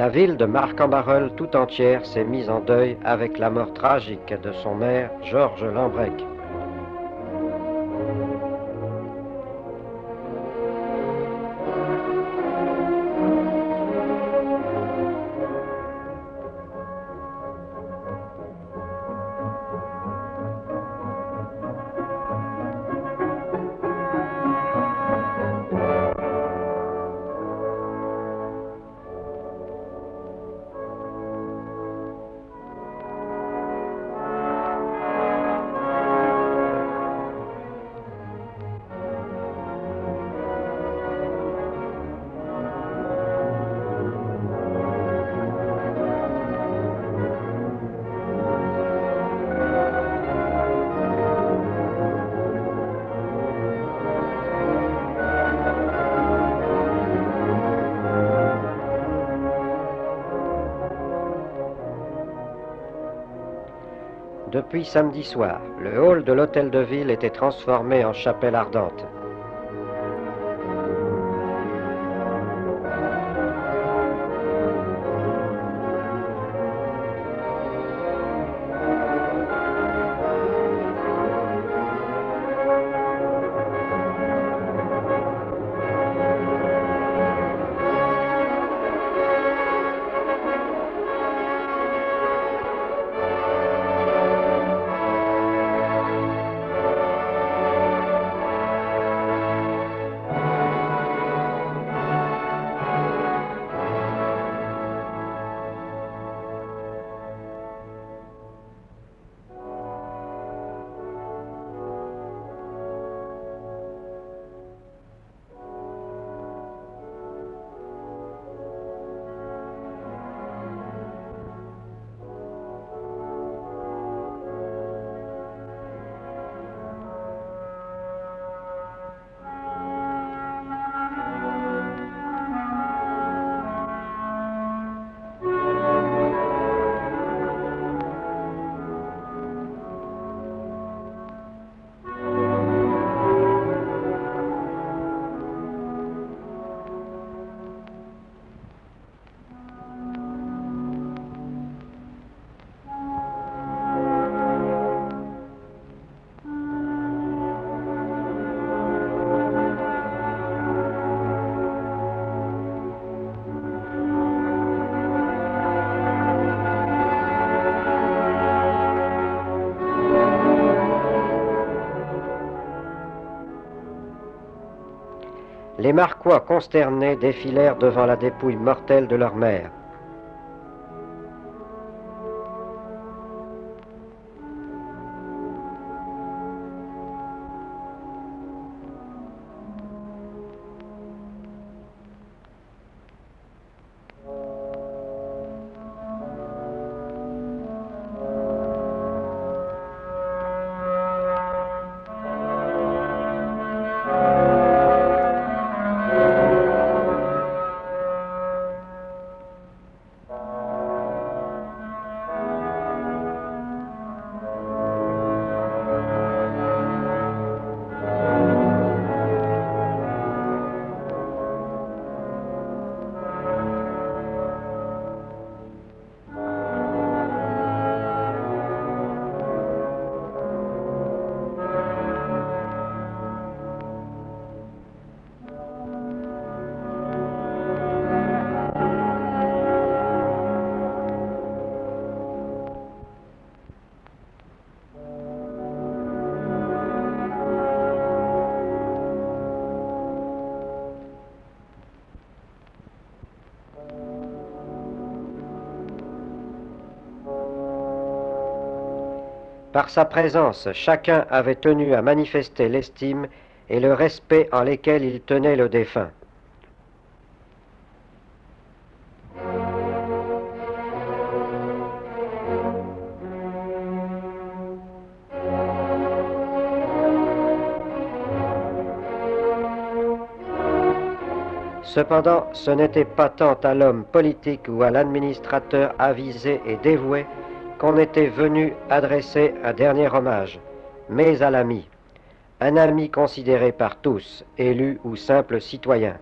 La ville de Marcq-en-Barœul tout entière s'est mise en deuil avec la mort tragique de son maire, Georges Lambrec. Depuis samedi soir, le hall de l'hôtel de ville était transformé en chapelle ardente. Les Marquois consternés défilèrent devant la dépouille mortelle de leur mère. Par sa présence, chacun avait tenu à manifester l'estime et le respect en lesquels il tenait le défunt. Cependant, ce n'était pas tant à l'homme politique ou à l'administrateur avisé et dévoué qu'on était venu adresser un dernier hommage, mais à l'ami, un ami considéré par tous, élu ou simple citoyen.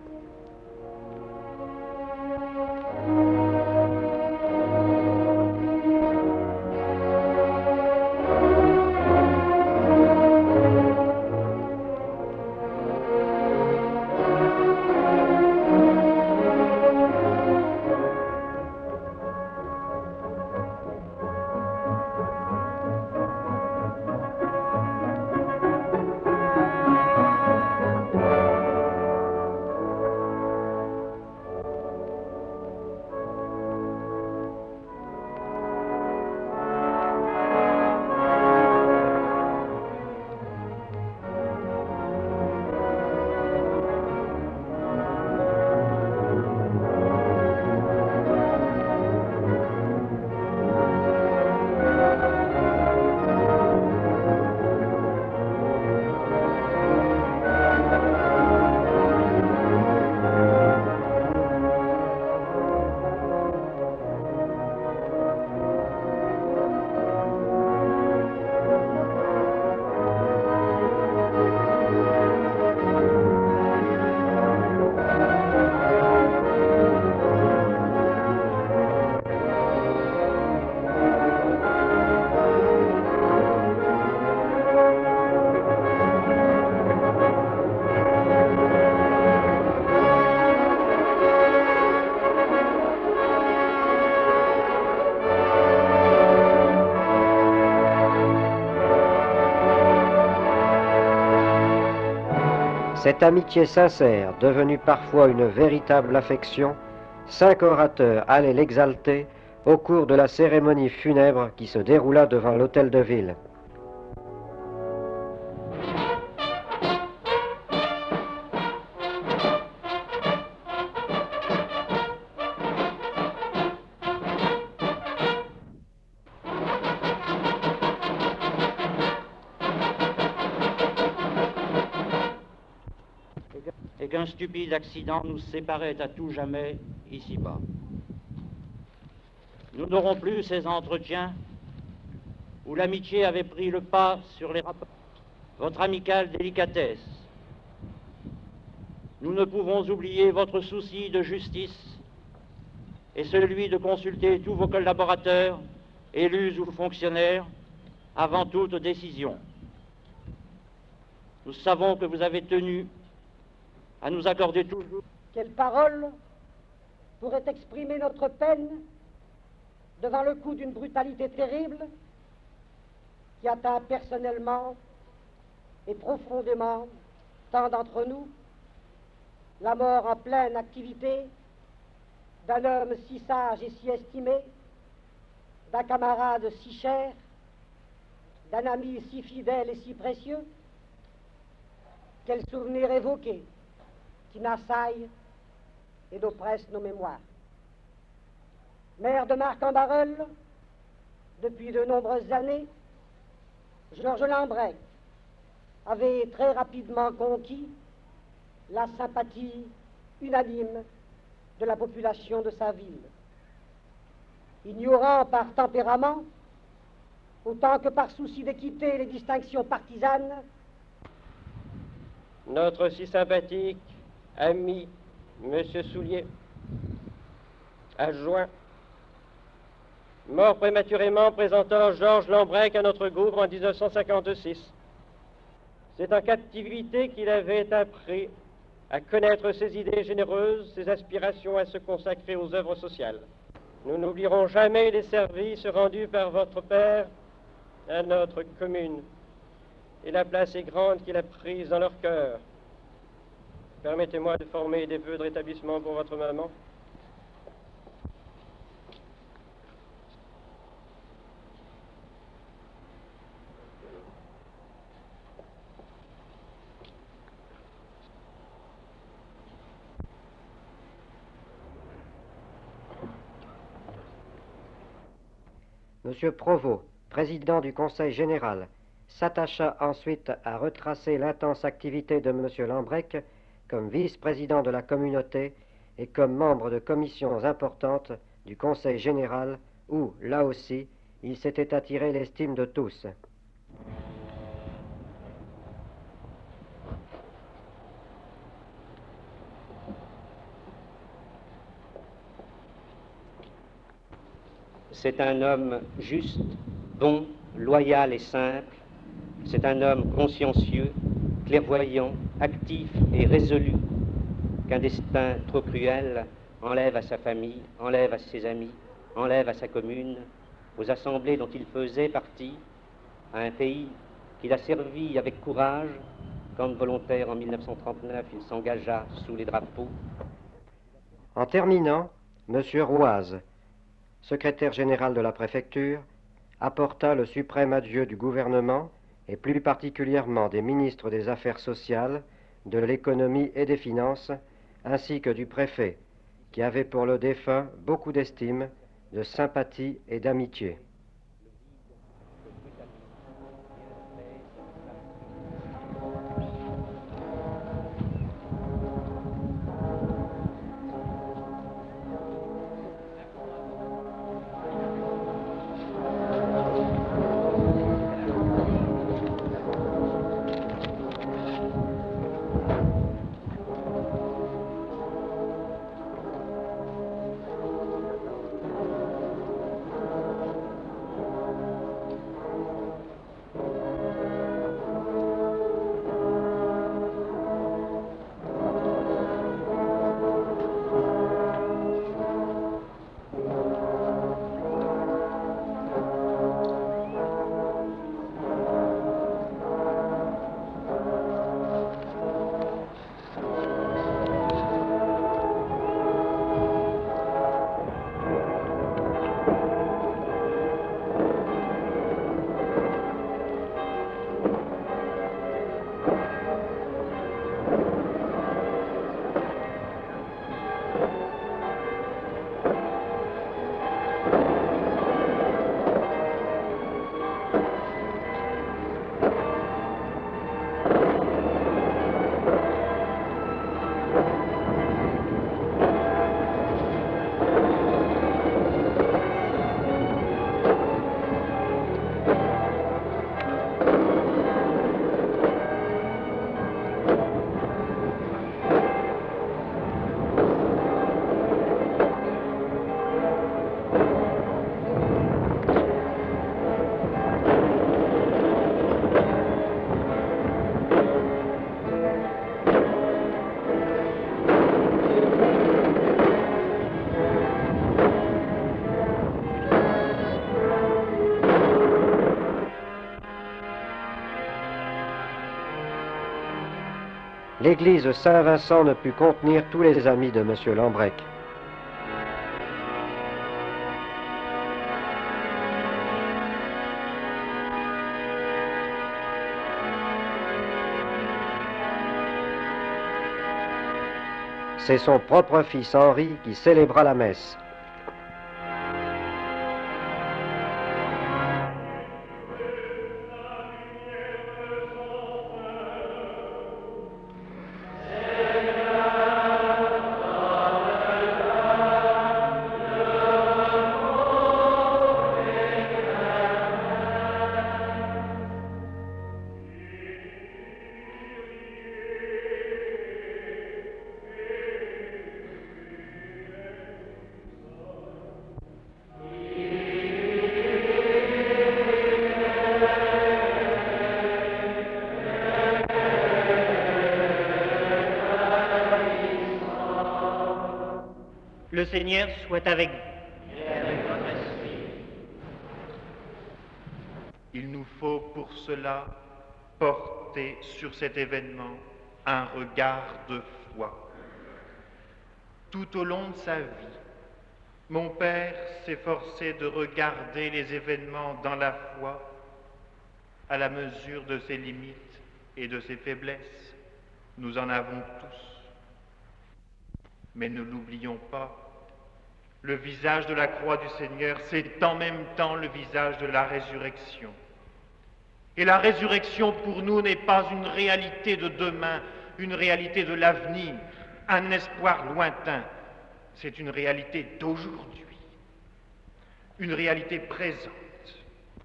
Cette amitié sincère, devenue parfois une véritable affection, 5 orateurs allaient l'exalter au cours de la cérémonie funèbre qui se déroula devant l'hôtel de ville. Et qu'un stupide accident nous séparait à tout jamais ici-bas. Nous n'aurons plus ces entretiens où l'amitié avait pris le pas sur les rapports. Votre amicale délicatesse. Nous ne pouvons oublier votre souci de justice et celui de consulter tous vos collaborateurs, élus ou fonctionnaires, avant toute décision. Nous savons que vous avez tenu à nous accorder toujours. Quelle parole pourrait exprimer notre peine devant le coup d'une brutalité terrible qui atteint personnellement et profondément tant d'entre nous, la mort en pleine activité d'un homme si sage et si estimé, d'un camarade si cher, d'un ami si fidèle et si précieux. Quel souvenir évoqué qui n'assaille et n'oppresse nos mémoires. Maire de Marc-en-Barœul, depuis de nombreuses années, Georges Lambrec avait très rapidement conquis la sympathie unanime de la population de sa ville. Ignorant par tempérament, autant que par souci d'équité les distinctions partisanes, notre si sympathique ami, M. Soulier, adjoint, mort prématurément présentant Georges Lambrec à notre groupe en 1956. C'est en captivité qu'il avait appris à connaître ses idées généreuses, ses aspirations à se consacrer aux œuvres sociales. Nous n'oublierons jamais les services rendus par votre père à notre commune et la place est grande qu'il a prise dans leur cœur. Permettez-moi de former des vœux de rétablissement pour votre maman. Monsieur Provost, président du Conseil général, s'attacha ensuite à retracer l'intense activité de Monsieur Lambrec comme vice-président de la communauté et comme membre de commissions importantes du Conseil général où, là aussi, il s'était attiré l'estime de tous. C'est un homme juste, bon, loyal et simple. C'est un homme consciencieux, clairvoyant, actif et résolu, qu'un destin trop cruel enlève à sa famille, enlève à ses amis, enlève à sa commune, aux assemblées dont il faisait partie, à un pays qu'il a servi avec courage, quand volontaire en 1939 il s'engagea sous les drapeaux. En terminant, M. Roise, secrétaire général de la préfecture, apporta le suprême adieu du gouvernement et plus particulièrement des ministres des Affaires sociales, de l'économie et des finances, ainsi que du préfet, qui avait pour le défunt beaucoup d'estime, de sympathie et d'amitié. l'église Saint-Vincent ne put contenir tous les amis de M. Lambrec. C'est son propre fils Henri qui célébra la messe. Le Seigneur soit avec vous. Et avec votre esprit. Il nous faut pour cela porter sur cet événement un regard de foi. Tout au long de sa vie, mon père s'efforçait de regarder les événements dans la foi à la mesure de ses limites et de ses faiblesses. Nous en avons tous. Mais ne l'oublions pas, le visage de la croix du Seigneur, c'est en même temps le visage de la résurrection. Et la résurrection pour nous n'est pas une réalité de demain, une réalité de l'avenir, un espoir lointain. C'est une réalité d'aujourd'hui, une réalité présente.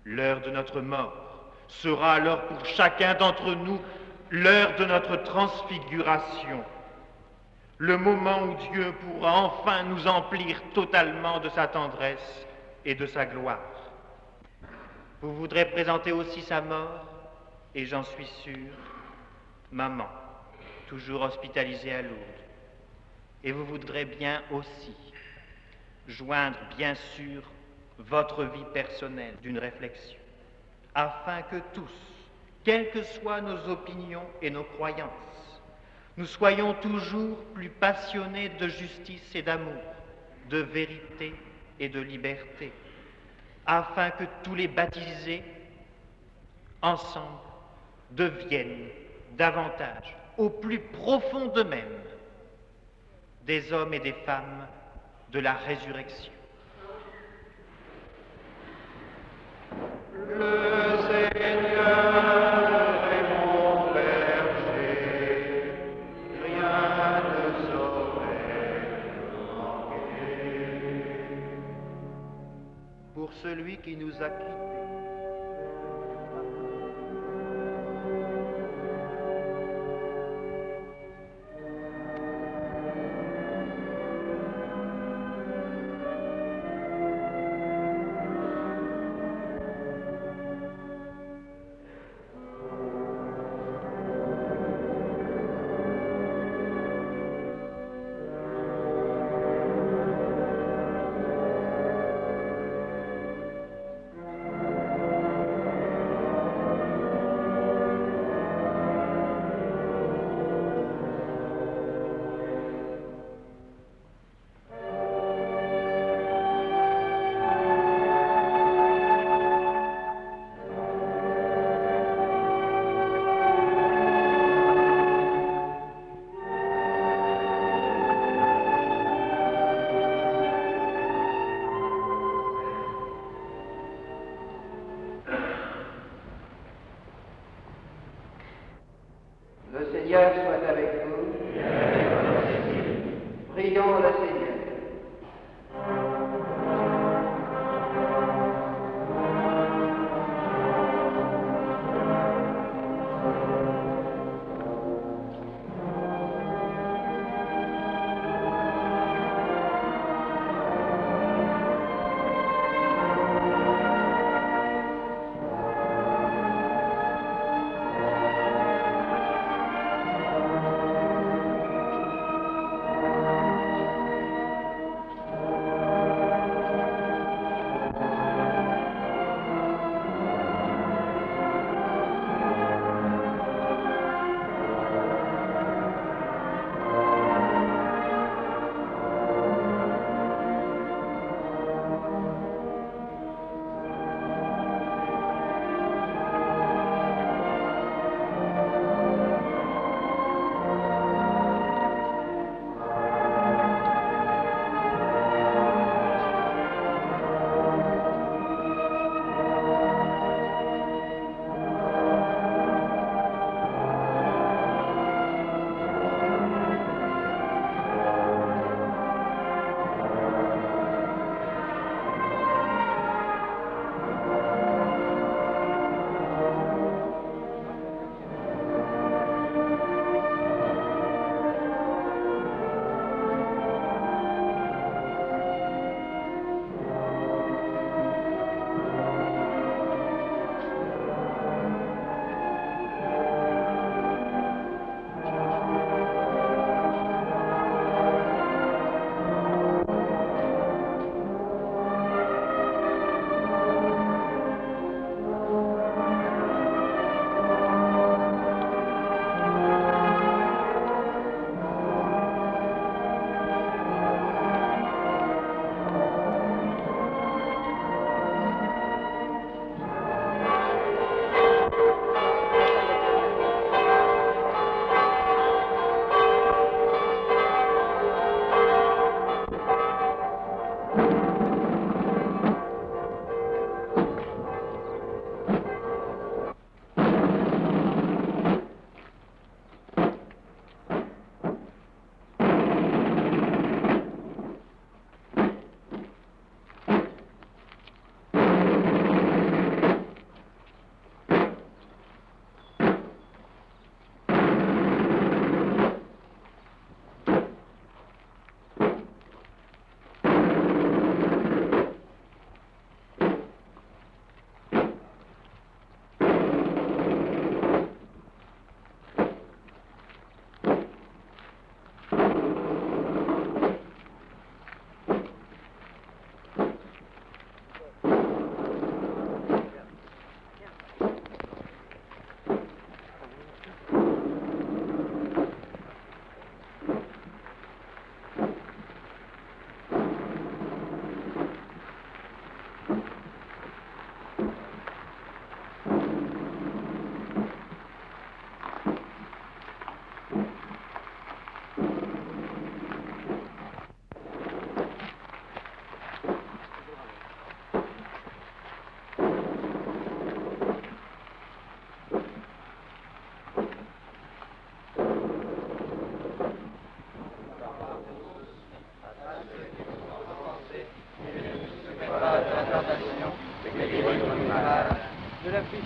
L'heure de notre mort sera alors pour chacun d'entre nous l'heure de notre transfiguration. Le moment où Dieu pourra enfin nous emplir totalement de sa tendresse et de sa gloire. Vous voudrez présenter aussi sa mort, et j'en suis sûr, maman, toujours hospitalisée à Lourdes. Et vous voudrez bien aussi joindre, bien sûr, votre vie personnelle d'une réflexion, afin que tous, quelles que soient nos opinions et nos croyances, nous soyons toujours plus passionnés de justice et d'amour, de vérité et de liberté, afin que tous les baptisés, ensemble, deviennent davantage, au plus profond d'eux-mêmes, des hommes et des femmes de la résurrection. Le Seigneur est mon berger, rien ne saurait me manquer. Pour celui qui nous a quittés, Le Seigneur soit avec vous. Prions le Seigneur.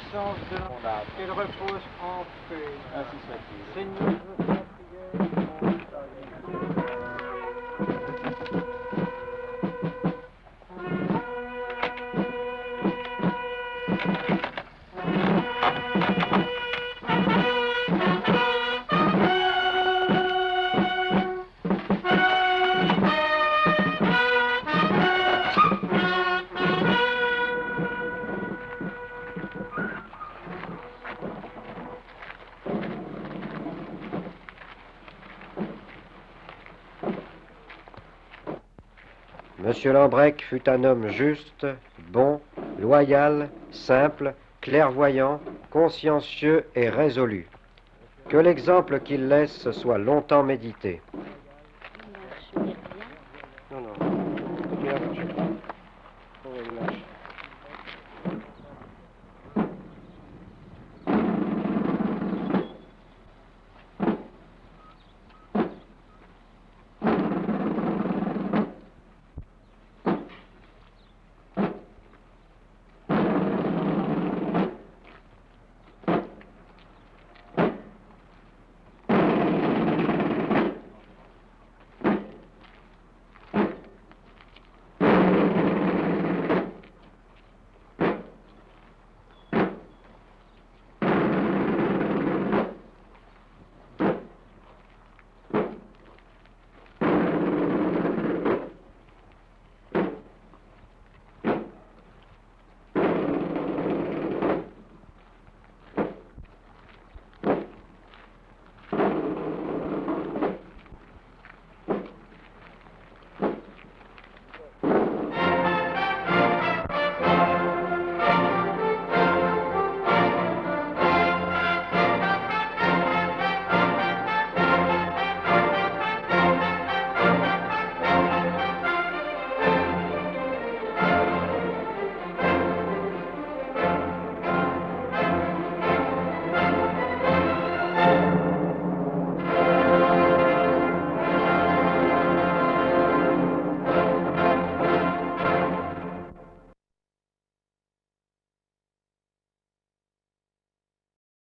puissance de l'âme, qu'elle repose en paix. Ainsi soit-il. Seigneur, je fais la prière. Monsieur Lambrec fut un homme juste, bon, loyal, simple, clairvoyant, consciencieux et résolu. Que l'exemple qu'il laisse soit longtemps médité.